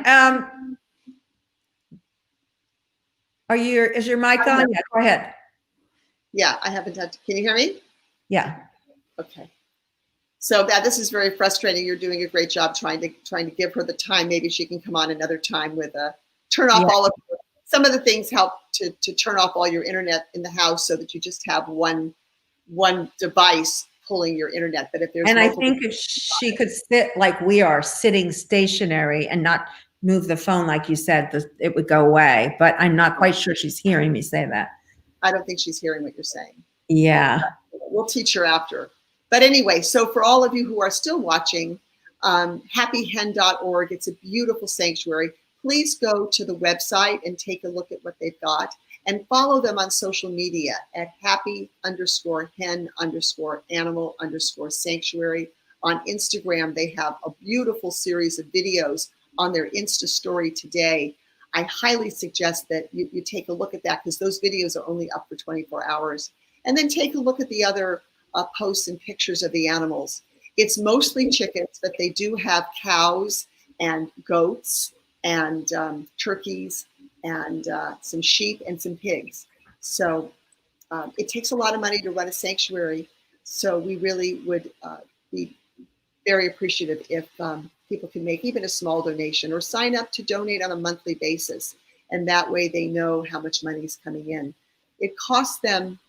[SPEAKER 2] Is your mic on? Yeah, go ahead.
[SPEAKER 1] Yeah, I haven't had. Can you hear me?
[SPEAKER 2] Yeah.
[SPEAKER 1] Okay. So this is very frustrating. You're doing a great job trying to give her the time. Maybe she can come on another time with turn off all of some of the things help to turn off all your internet in the house so that you just have one device pulling your internet. But if there's
[SPEAKER 2] I think if she could sit like we are, sitting stationary and not move the phone like you said, it would go away. But I'm not quite sure she's hearing me say that.
[SPEAKER 1] I don't think she's hearing what you're saying.
[SPEAKER 2] Yeah.
[SPEAKER 1] We'll teach her after. But anyway, so for all of you who are still watching, happyhen.org, it's a beautiful sanctuary. Please go to the website and take a look at what they've got and follow them on social media at happy_hen_animal_sanctuary. On Instagram, they have a beautiful series of videos on their Insta story today. I highly suggest that you take a look at that because those videos are only up for 24 hours. And then take a look at the other posts and pictures of the animals. It's mostly chickens, but they do have cows and goats and turkeys and some sheep and some pigs. So it takes a lot of money to run a sanctuary. So we really would be very appreciative if people can make even a small donation or sign up to donate on a monthly basis. And that way they know how much money is coming in. It costs them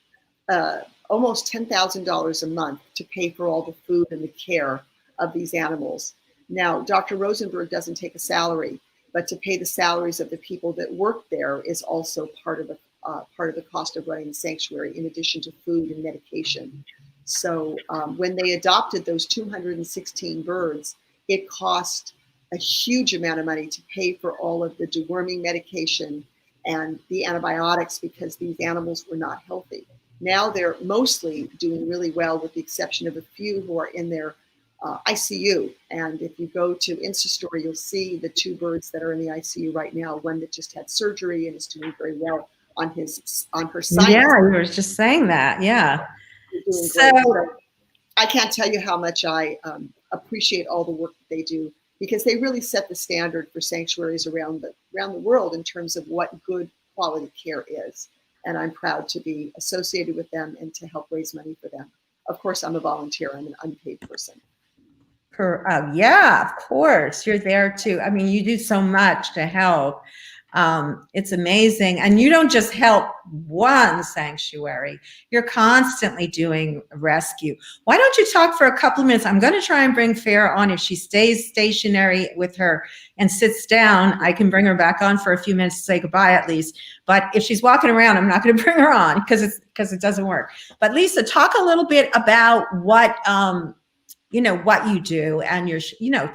[SPEAKER 1] almost $10,000 a month to pay for all the food and the care of these animals. Now, Dr. Rosenberg doesn't take a salary, but to pay the salaries of the people that work there is also part of the cost of running the sanctuary, in addition to food and medication. So when they adopted those 216 birds, it cost a huge amount of money to pay for all of the deworming medication and the antibiotics, because these animals were not healthy. Now they're mostly doing really well, with the exception of a few who are in their ICU. And if you go to Instastory, you'll see the 2 birds that are in the ICU right now. One that just had surgery and is doing very well on her science.
[SPEAKER 2] Yeah, you were just saying that. Yeah.
[SPEAKER 1] Doing great. So I can't tell you how much I appreciate all the work that they do, because they really set the standard for sanctuaries around the world in terms of what good quality care is. And I'm proud to be associated with them and to help raise money for them. Of course, I'm a volunteer. I'm an unpaid person.
[SPEAKER 2] Yeah, of course. You're there too. I mean, you do so much to help. It's amazing. And you don't just help one sanctuary. You're constantly doing rescue. Why don't you talk for a couple of minutes? I'm going to try and bring Farrah on. If she stays stationary with her and sits down, I can bring her back on for a few minutes to say goodbye at least. But if she's walking around, I'm not going to bring her on because it doesn't work. But Lisa, talk a little bit about what what you do, and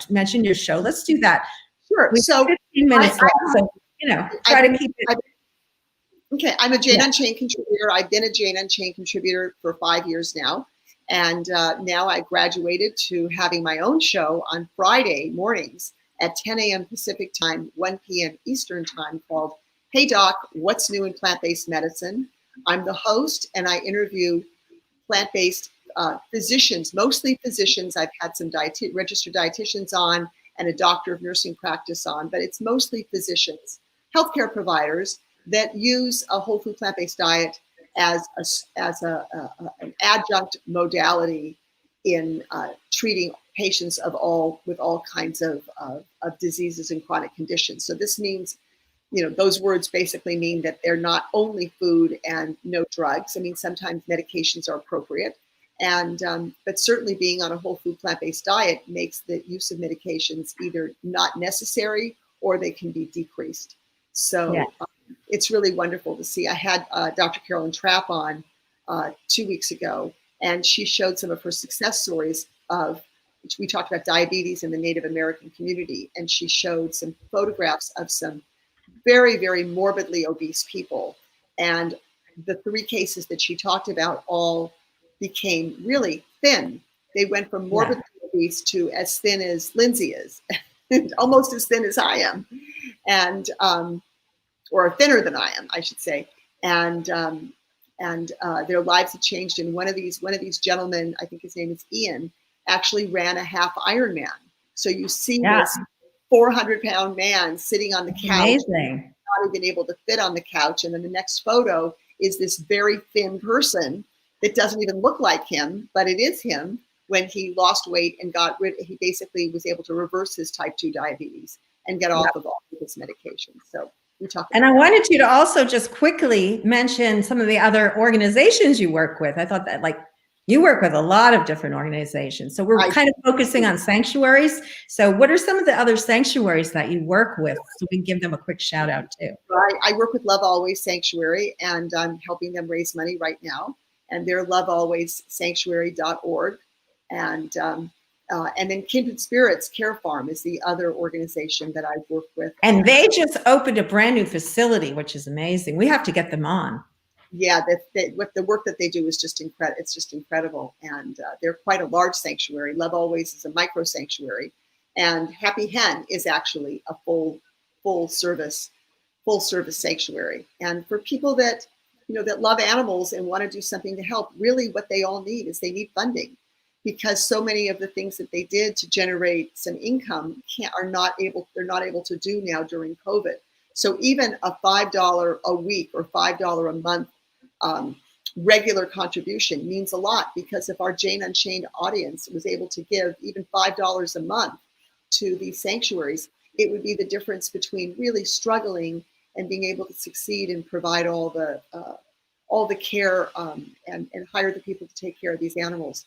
[SPEAKER 2] mention your show. Let's do that.
[SPEAKER 1] Sure.
[SPEAKER 2] So 15 minutes left, so try to keep it.
[SPEAKER 1] Okay, I'm a Jane Unchained contributor. I've been a Jane Unchained contributor for 5 years now. And now I graduated to having my own show on Friday mornings at 10 a.m. Pacific time, 1 p.m. Eastern time, called Hey Doc, What's New in Plant-Based Medicine? I'm the host, and I interview plant-based physicians, mostly physicians. I've had some registered dietitians on and a doctor of nursing practice on, but it's mostly physicians, healthcare providers that use a whole food plant-based diet as an adjunct modality in treating patients with all kinds of diseases and chronic conditions. So this means, those words basically mean that they're not only food and no drugs. I mean, sometimes medications are appropriate. And but certainly being on a whole food plant-based diet makes the use of medications either not necessary or they can be decreased. So it's really wonderful to see. I had Dr. Karlan on 2 weeks ago, and she showed some of her success stories which we talked about diabetes in the Native American community. And she showed some photographs of some very, very morbidly obese people. And the 3 cases that she talked about all became really thin. They went from morbidly obese to as thin as Lindsey is, almost as thin as I am, and or thinner than I am, I should say. And their lives had changed. And one of these gentlemen, I think his name is Ian, actually ran a half Ironman. So you see this 400-pound man sitting on the couch, not even able to fit on the couch. And then the next photo is this very thin person that doesn't even look like him, but it is him, when he lost weight and he basically was able to reverse his type 2 diabetes and get off of all of his medications. So we talked about
[SPEAKER 2] I wanted you to also just quickly mention some of the other organizations you work with. I thought that you work with a lot of different organizations. So we're kind of focusing on sanctuaries. So what are some of the other sanctuaries that you work with, so we can give them a quick shout out too?
[SPEAKER 1] I work with Love Always Sanctuary, and I'm helping them raise money right now. And they're lovealwayssanctuary.org. And then Kindred Spirits Care Farm is the other organization that I've worked with.
[SPEAKER 2] And they just opened a brand new facility, which is amazing. We have to get them on.
[SPEAKER 1] Yeah, what the work that they do is just incredible. It's just incredible. And they're quite a large sanctuary. Love Always is a micro sanctuary. And Happy Hen is actually a full service sanctuary. And for people that that love animals and want to do something to help, really what they all need is they need funding, because so many of the things that they did to generate some income they're not able to do now during COVID. So even a $5 a week or $5 a month regular contribution means a lot, because if our Jane Unchained audience was able to give even $5 a month to these sanctuaries, it would be the difference between really struggling and being able to succeed and provide all the all the care and hire the people to take care of these animals.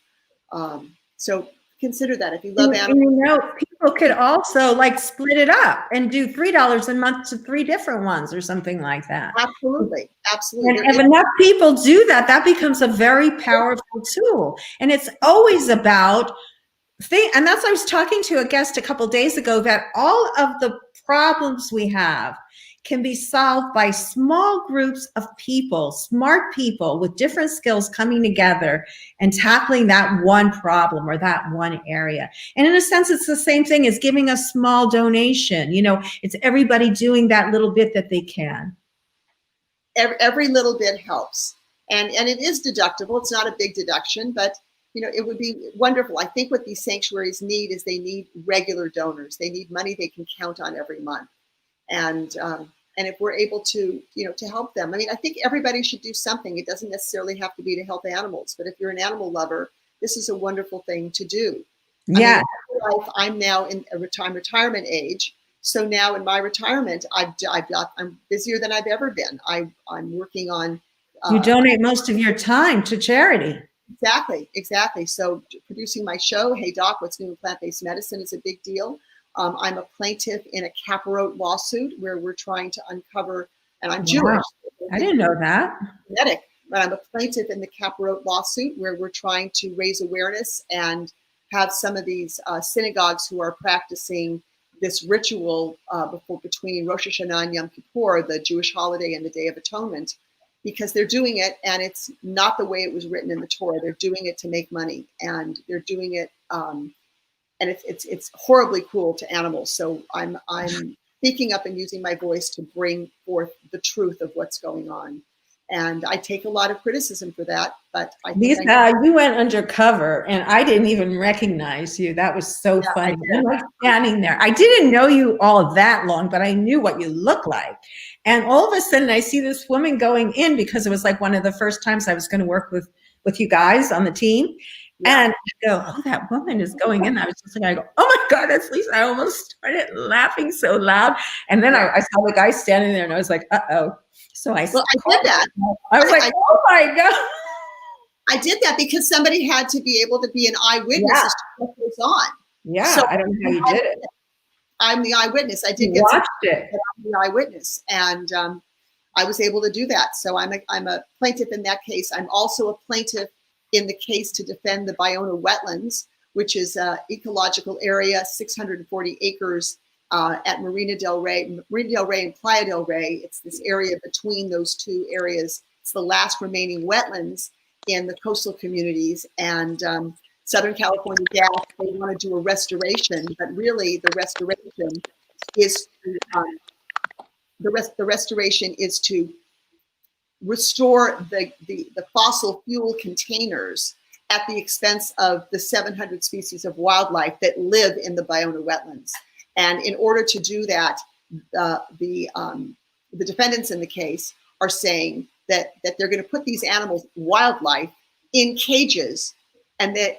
[SPEAKER 1] So consider that if you love animals.
[SPEAKER 2] And you know, people could also like split it up and do $3 a month to 3 different ones or something like that.
[SPEAKER 1] Absolutely, absolutely.
[SPEAKER 2] And if enough people do that, that becomes a very powerful tool. And it's always about and that's, I was talking to a guest a couple of days ago, that all of the problems we have can be solved by small groups of people, smart people with different skills coming together and tackling that one problem or that one area. And in a sense, it's the same thing as giving a small donation. You know, it's everybody doing that little bit that they can.
[SPEAKER 1] Every little bit helps. And it is deductible. It's not a big deduction, but you know, it would be wonderful. I think what these sanctuaries need is they need regular donors. They need money they can count on every month. And if we're able to, you know, to help them, I mean, I think everybody should do something. It doesn't necessarily have to be to help animals, but if you're an animal lover, this is a wonderful thing to do.
[SPEAKER 2] Yeah.
[SPEAKER 1] I mean, I'm now in a retirement age. So now in my retirement, I'm busier than I've ever been. I'm working on.
[SPEAKER 2] You donate most of your time to charity.
[SPEAKER 1] Exactly. So producing my show, Hey Doc, What's New in Plant-Based Medicine, is a big deal. I'm a plaintiff in a capirote lawsuit where we're trying to uncover, and I'm Jewish.
[SPEAKER 2] I didn't know that.
[SPEAKER 1] Genetic, but I'm a plaintiff in the capirote lawsuit where we're trying to raise awareness and have some of these synagogues who are practicing this ritual between Rosh Hashanah and Yom Kippur, the Jewish holiday and the Day of Atonement, because they're doing it, and it's not the way it was written in the Torah. They're doing it to make money, and they're doing it, and it's horribly cruel to animals. So I'm speaking up and using my voice to bring forth the truth of what's going on. And I take a lot of criticism for that, but I think
[SPEAKER 2] you went undercover, and I didn't even recognize you. That was so funny. I'm like standing there. I didn't know you all that long, but I knew what you looked like. And all of a sudden, I see this woman going in, because it was like one of the first times I was going to work with you guys on the team. Yeah. And I go, oh, that woman is going in. I was just like, I go, oh my God, that's Lisa. I almost started laughing so loud. And then I saw the guy standing there, and I was like, uh-oh. So I did
[SPEAKER 1] that.
[SPEAKER 2] I was like, oh my God.
[SPEAKER 1] I did that because somebody had to be able to be an eyewitness as to what was on.
[SPEAKER 2] Yeah, so I don't know how you did it.
[SPEAKER 1] I'm the eyewitness. I did
[SPEAKER 2] watched it.
[SPEAKER 1] I'm the eyewitness, and I was able to do that. So I'm a plaintiff in that case. I'm also a plaintiff in the case to defend the Bayona wetlands, which is an ecological area, 640 acres at Marina del Rey and Playa del Rey. It's this area between those two areas. It's the last remaining wetlands in the coastal communities, and Southern California Gas, they want to do a restoration, but really the restoration is the restoration is to restore the fossil fuel containers at the expense of the 700 species of wildlife that live in the Bayona wetlands. And in order to do that, the defendants in the case are saying that they're going to put these animals, wildlife, in cages, and that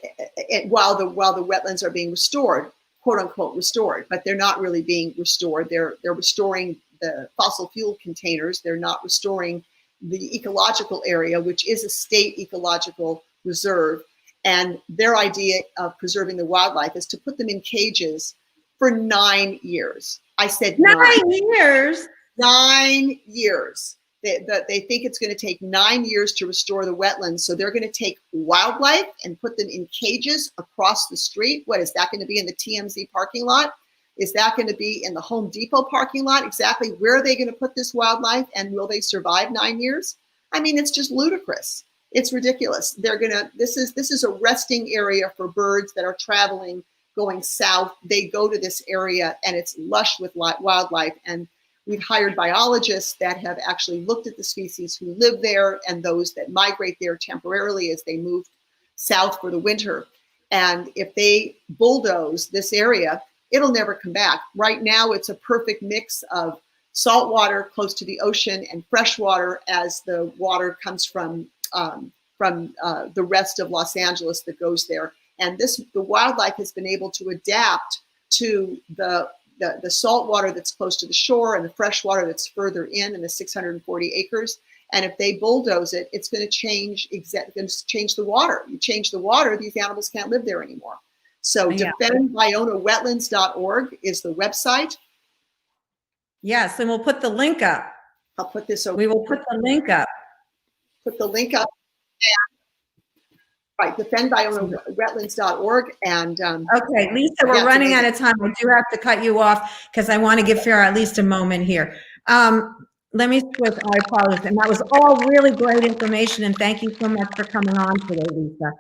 [SPEAKER 1] while the wetlands are being restored, quote unquote restored, but they're not really being restored. They're restoring the fossil fuel containers. They're not restoring the ecological area, which is a state ecological reserve. And their idea of preserving the wildlife is to put them in cages for 9 years. I said 9
[SPEAKER 2] years.
[SPEAKER 1] 9 years. They think it's going to take 9 years to restore the wetlands. So they're going to take wildlife and put them in cages across the street. What is that going to be in the TMZ parking lot? Is that going to be in the Home Depot parking lot? Exactly where are they going to put this wildlife, and will they survive 9 years? I mean, it's just ludicrous. It's ridiculous. They're going to, this is a resting area for birds that are traveling, going south. They go to this area and it's lush with wildlife. And we've hired biologists that have actually looked at the species who live there and those that migrate there temporarily as they move south for the winter. And if they bulldoze this area, it'll never come back. Right now, it's a perfect mix of salt water close to the ocean and fresh water as the water comes from the rest of Los Angeles that goes there. And the wildlife has been able to adapt to the salt water that's close to the shore and the fresh water that's further in the 640 acres. And if they bulldoze it, it's going to change the water. You change the water, these animals can't live there anymore. So defendbionawetlands.org is the website.
[SPEAKER 2] Yes, and we'll put the link up.
[SPEAKER 1] I'll put this over.
[SPEAKER 2] We will put the link up.
[SPEAKER 1] Put the link up. Right, defendbionawetlands.org. And
[SPEAKER 2] okay, Lisa, we're running out of time. I do have to cut you off because I want to give Farrah at least a moment here. Let me switch. I apologize. And that was all really great information. And thank you so much for coming on today, Lisa.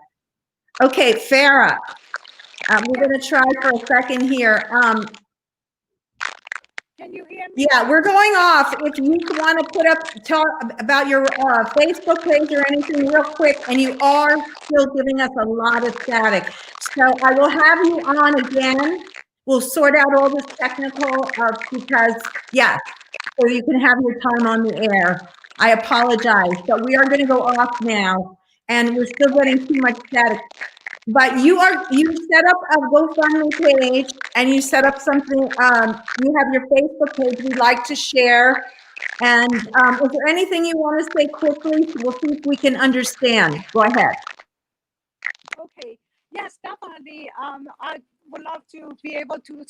[SPEAKER 2] Okay, Farrah, we're going to try for a second here.
[SPEAKER 3] Can you hear me?
[SPEAKER 2] Yeah, we're going off. If you want to put up, talk about your Facebook page or anything real quick, and you are still giving us a lot of static. So I will have you on again. We'll sort out all this technical because, yeah, so you can have your time on the air. I apologize, but we are going to go off now, and we're still getting too much static. But you set up a GoFundMe page, and you set up something. You have your Facebook page we'd like to share. And is there anything you want to say quickly? We'll see if we can understand. Go ahead.
[SPEAKER 3] Okay. Yes, definitely. I would love to be able to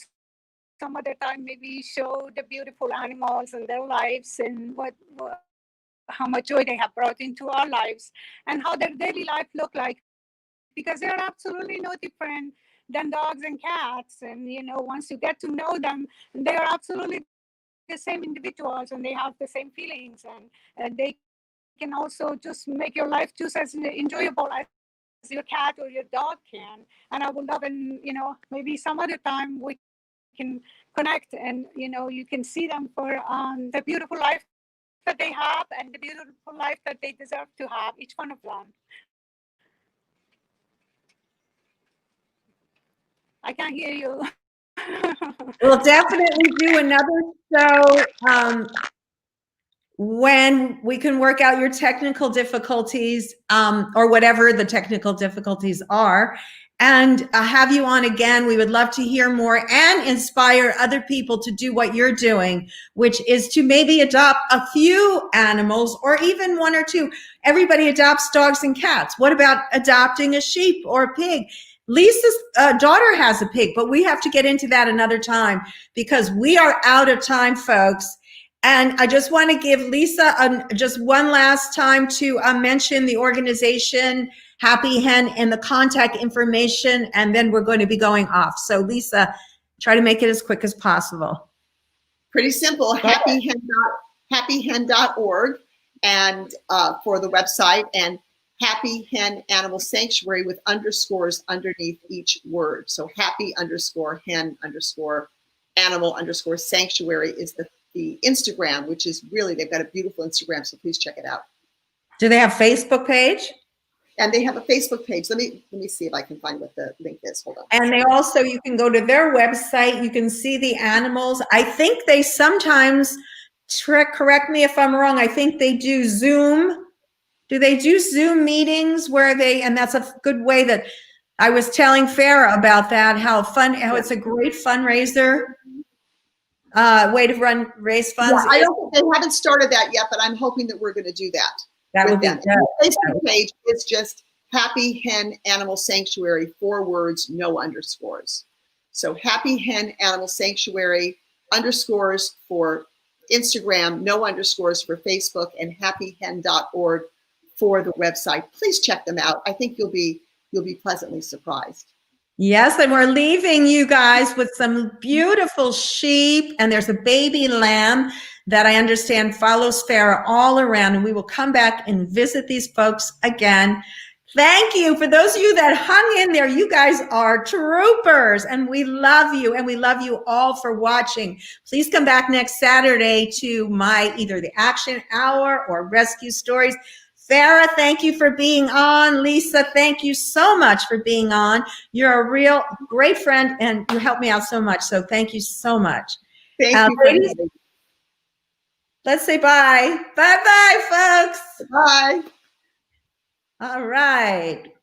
[SPEAKER 3] some other time maybe show the beautiful animals and their lives and how much joy they have brought into our lives and how their daily life look like. Because they're absolutely no different than dogs and cats. And, once you get to know them, they are absolutely the same individuals and they have the same feelings. And they can also just make your life just as enjoyable as your cat or your dog can. And I would love, and, maybe some other time we can connect and, you can see them for the beautiful life that they have and the beautiful life that they deserve to have, each one of them. I can't hear you.
[SPEAKER 2] We'll definitely do another show when we can work out your technical difficulties or whatever the technical difficulties are, and have you on again. We would love to hear more and inspire other people to do what you're doing, which is to maybe adopt a few animals or even one or two. Everybody adopts dogs and cats. What about adopting a sheep or a pig? Lisa's daughter has a pig, but we have to get into that another time because we are out of time, folks. And I just want to give Lisa just one last time to mention the organization, Happy Hen, and the contact information, and then we're going to be going off. So Lisa, try to make it as quick as possible.
[SPEAKER 1] Pretty simple, happyhen.org and for the website, and Happy Hen Animal Sanctuary with underscores underneath each word. So happy_hen_animal_sanctuary is the Instagram, which is really, they've got a beautiful Instagram, so please check it out.
[SPEAKER 2] Do they have Facebook page?
[SPEAKER 1] And they have a Facebook page. Let me see if I can find what the link is. Hold on.
[SPEAKER 2] And they also, you can go to their website. You can see the animals. I think they sometimes, correct me if I'm wrong, I think they do Zoom. Do they do Zoom meetings where and that's a good way that I was telling Farrah about that, how it's a great fundraiser way to raise funds.
[SPEAKER 1] Yeah, I don't think they haven't started that yet, but I'm hoping that we're going to do that.
[SPEAKER 2] That would be good.
[SPEAKER 1] The Facebook page is just Happy Hen Animal Sanctuary, 4 words, no underscores. So Happy Hen Animal Sanctuary, underscores for Instagram, no underscores for Facebook, and happyhen.org for the website. Please check them out. I think you'll be pleasantly surprised.
[SPEAKER 2] Yes, and we're leaving you guys with some beautiful sheep, and there's a baby lamb that I understand follows Farrah all around, and we will come back and visit these folks again. Thank you. For those of you that hung in there, you guys are troopers, and we love you, and we love you all for watching. Please come back next Saturday to either the Action Hour or Rescue Stories. Farrah, thank you for being on. Lisa, thank you so much for being on. You're a real great friend, and you helped me out so much, so thank you so much.
[SPEAKER 1] Thank you.
[SPEAKER 2] Ladies, let's say bye. Bye-bye, folks.
[SPEAKER 1] Bye.
[SPEAKER 2] All right.